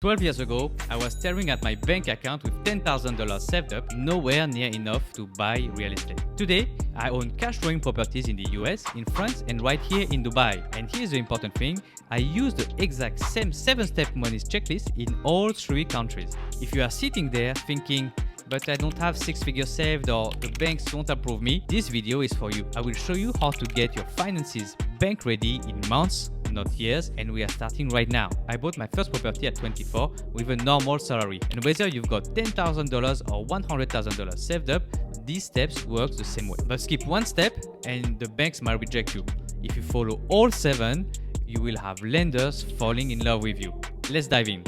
12 years ago, I was staring at my bank account with $10,000 saved up, nowhere near enough to buy real estate. Today, I own cash flowing properties in the US, in France, and right here in Dubai. And here's the important thing, I use the exact same 7-step money checklist in all 3 countries. If you are sitting there thinking, but I don't have 6 figures saved or the banks won't approve me, this video is for you. I will show you how to get your finances bank ready in months, not years, and we are starting right now. I bought my first property at 24 with a normal salary, and whether you've got $10,000 or $100,000 saved up, these steps work the same way. But skip one step and the banks might reject you. If you follow all 7, you will have lenders falling in love with you. Let's dive in.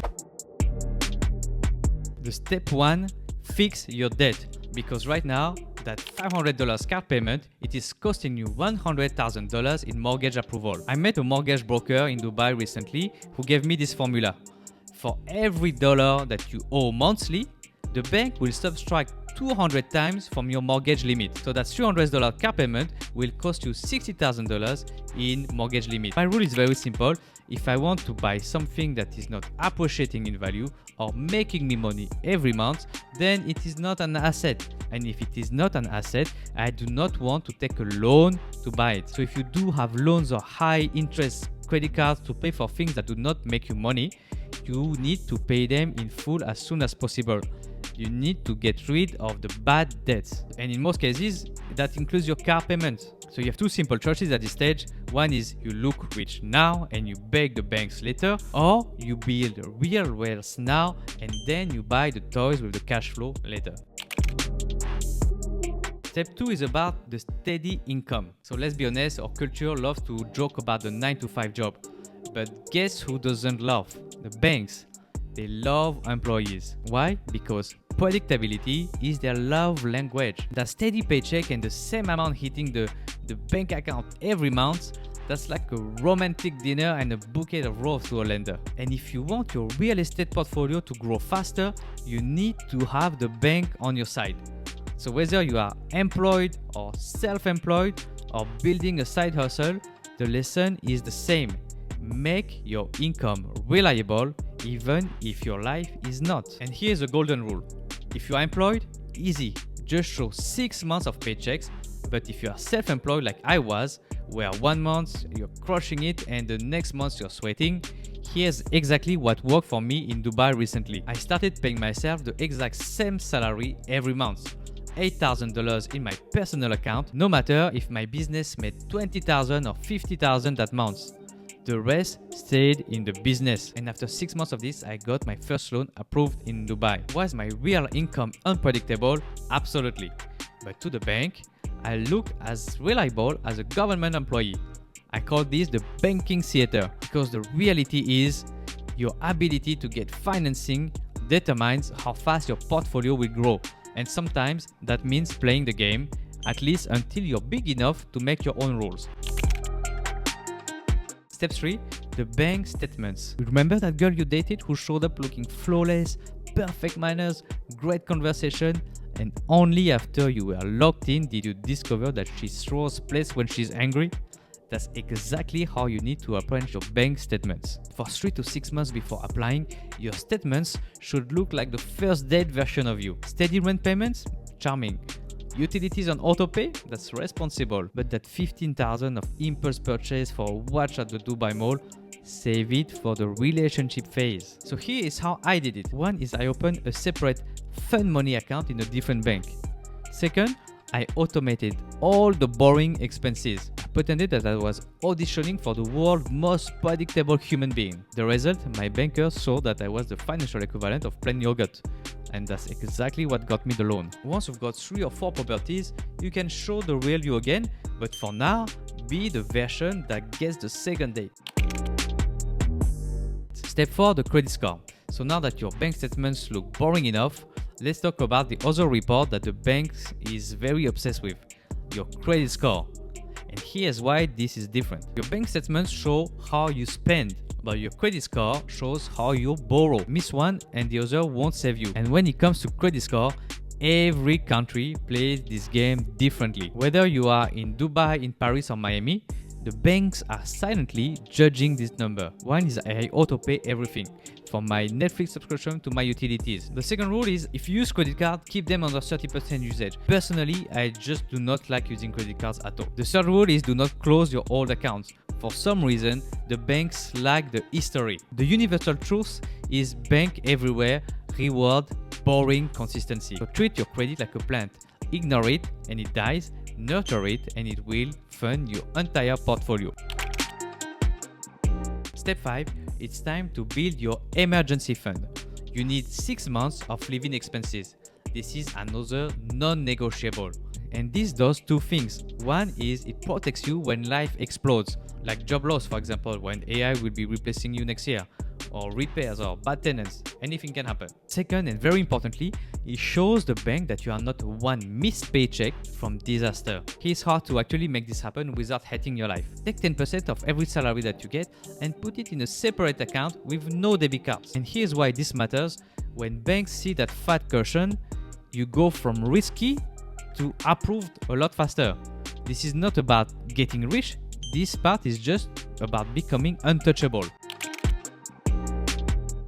The step 1, fix your debt, because right now that $500 card payment, it is costing you $100,000 in mortgage approval. I met a mortgage broker in Dubai recently who gave me this formula. For every dollar that you owe monthly, the bank will subtract 200 times from your mortgage limit. So that $300 car payment will cost you $60,000 in mortgage limit. My rule is very simple. If I want to buy something that is not appreciating in value or making me money every month, then it is not an asset. And if it is not an asset, I do not want to take a loan to buy it. So if you do have loans or high interest credit cards to pay for things that do not make you money, you need to pay them in full as soon as possible. You need to get rid of the bad debts. And in most cases, that includes your car payment. So you have 2 simple choices at this stage. One is you look rich now and you beg the banks later, or you build real wealth now and then you buy the toys with the cash flow later. Step 2 is about the steady income. So let's be honest, our culture loves to joke about the 9-to-5 job. But guess who doesn't love? The banks. They love employees. Why? Because predictability is their love language. That steady paycheck and the same amount hitting the bank account every month, that's like a romantic dinner and a bouquet of roses to a lender. And if you want your real estate portfolio to grow faster, you need to have the bank on your side. So whether you are employed or self-employed or building a side hustle, the lesson is the same. Make your income reliable even if your life is not. And here's a golden rule. If you are employed, easy. Just show 6 months of paychecks. But if you are self-employed like I was, where 1 month you're crushing it and the next month you're sweating, here's exactly what worked for me in Dubai recently. I started paying myself the exact same salary every month. $8,000 in my personal account, no matter if my business made $20,000 or $50,000 that month. The rest stayed in the business. And after 6 months of this, I got my first loan approved in Dubai. Was my real income unpredictable? Absolutely. But to the bank, I looked as reliable as a government employee. I call this the banking theater because the reality is your ability to get financing determines how fast your portfolio will grow. And sometimes that means playing the game, at least until you're big enough to make your own rules. Step 3, the bank statements. Remember that girl you dated who showed up looking flawless, perfect manners, great conversation, and only after you were locked in did you discover that she throws plates when she's angry? That's exactly how you need to approach your bank statements. For 3 to 6 months before applying, your statements should look like the first date version of you. Steady rent payments? Charming. Utilities on autopay? That's responsible. But that $15,000 of impulse purchase for a watch at the Dubai Mall? Save it for the relationship phase. So here is how I did it. One is I opened a separate fund money account in a different bank. Second, I automated all the boring expenses. I pretended that I was auditioning for the world's most predictable human being. The result, my banker saw that I was the financial equivalent of plain yogurt. And that's exactly what got me the loan. Once you've got 3 or 4 properties, you can show the real you again, but for now, be the version that gets the second date. Step 4, the credit score. So now that your bank statements look boring enough, let's talk about the other report that the bank is very obsessed with, your credit score. And here's why this is different. Your bank statements show how you spend, but your credit score shows how you borrow. Miss one and the other won't save you. And when it comes to credit score, every country plays this game differently. Whether you are in Dubai, in Paris or Miami, the banks are silently judging this number. One is I auto-pay everything. from my Netflix subscription to my utilities. The second rule is if you use credit card, keep them under 30% usage. Personally, I just do not like using credit cards at all. The third rule is do not close your old accounts. For some reason, the banks lack the history. The universal truth is bank everywhere, reward boring consistency. So treat your credit like a plant. Ignore it and it dies. Nurture it and it will fund your entire portfolio. Step 5. It's time to build your emergency fund. You need 6 months of living expenses. This is another non-negotiable. And this does two things. One is it protects you when life explodes, like job loss, for example, when AI will be replacing you next year, or repairs or bad tenants. Anything can happen. Second, and very importantly, it shows the bank that you are not one missed paycheck from disaster. It's hard to actually make this happen without hating your life. Take 10% of every salary that you get and put it in a separate account with no debit cards. And here's why this matters. When banks see that fat cushion, you go from risky to approved a lot faster. This is not about getting rich. This part is just about becoming untouchable.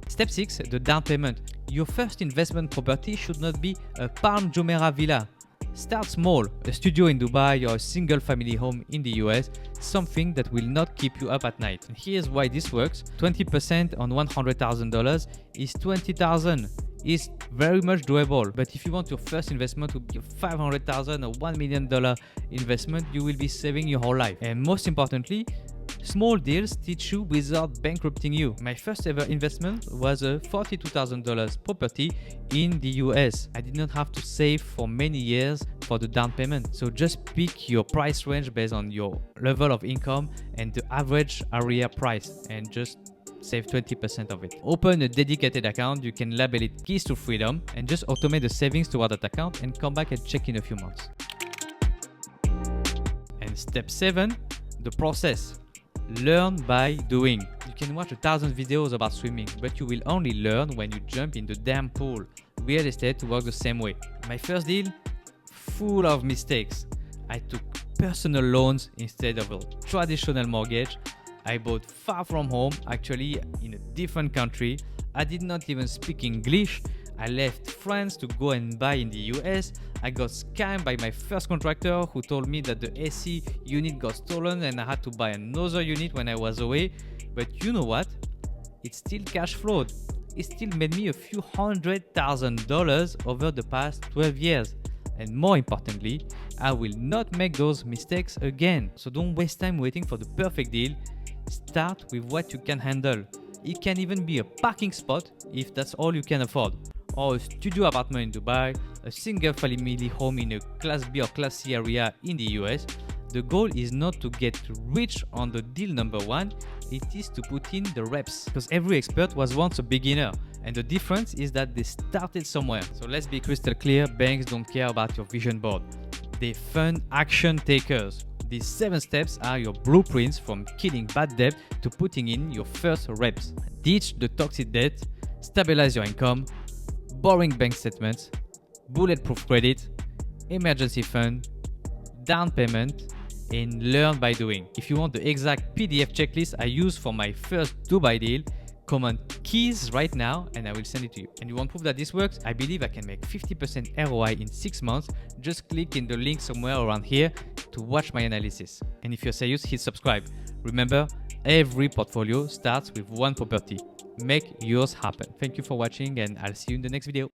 Step 6. The down payment. Your first investment property should not be a Palm Jumeirah villa. Start small, a studio in Dubai or a single family home in the US, something that will not keep you up at night. And here's why this works. 20% on $100,000 is $20,000. It's very much doable. But if you want your first investment to be a $500,000 or $1 million investment, you will be saving your whole life. And most importantly, small deals teach you without bankrupting you. My first ever investment was a $42,000 property in the US. I did not have to save for many years for the down payment. So just pick your price range based on your level of income and the average area price and just save 20% of it. Open a dedicated account. You can label it Keys to Freedom and just automate the savings toward that account and come back and check in a few months. And step 7, the process. Learn by doing. You can watch 1,000 videos about swimming, but you will only learn when you jump in the damn pool. Real estate works the same way. My first deal, full of mistakes. I took personal loans instead of a traditional mortgage. I bought far from home, actually in a different country. I did not even speak English. I left France to go and buy in the US. I got scammed by my first contractor who told me that the AC unit got stolen and I had to buy another unit when I was away. But you know what? It still cash flowed. It still made me a few $100,000 over the past 12 years. And more importantly, I will not make those mistakes again. So don't waste time waiting for the perfect deal. Start with what you can handle. It can even be a parking spot if that's all you can afford, or a studio apartment in Dubai, a single family home in a Class B or Class C area in the US. The goal is not to get rich on the deal number 1, it is to put in the reps. Because every expert was once a beginner, and the difference is that they started somewhere. So let's be crystal clear, banks don't care about your vision board. They fund action takers. These 7 steps are your blueprints from killing bad debt to putting in your first reps. Ditch the toxic debt, stabilize your income, boring bank statements, bulletproof credit, emergency fund, down payment, and learn by doing. If you want the exact PDF checklist I used for my first Dubai deal, comment keys right now and I will send it to you. And you want proof that this works? I believe I can make 50% ROI in 6 months. Just click in the link somewhere around here to watch my analysis. And if you're serious, hit subscribe. Remember, every portfolio starts with one property. Make yours happen. Thank you for watching and I'll see you in the next video.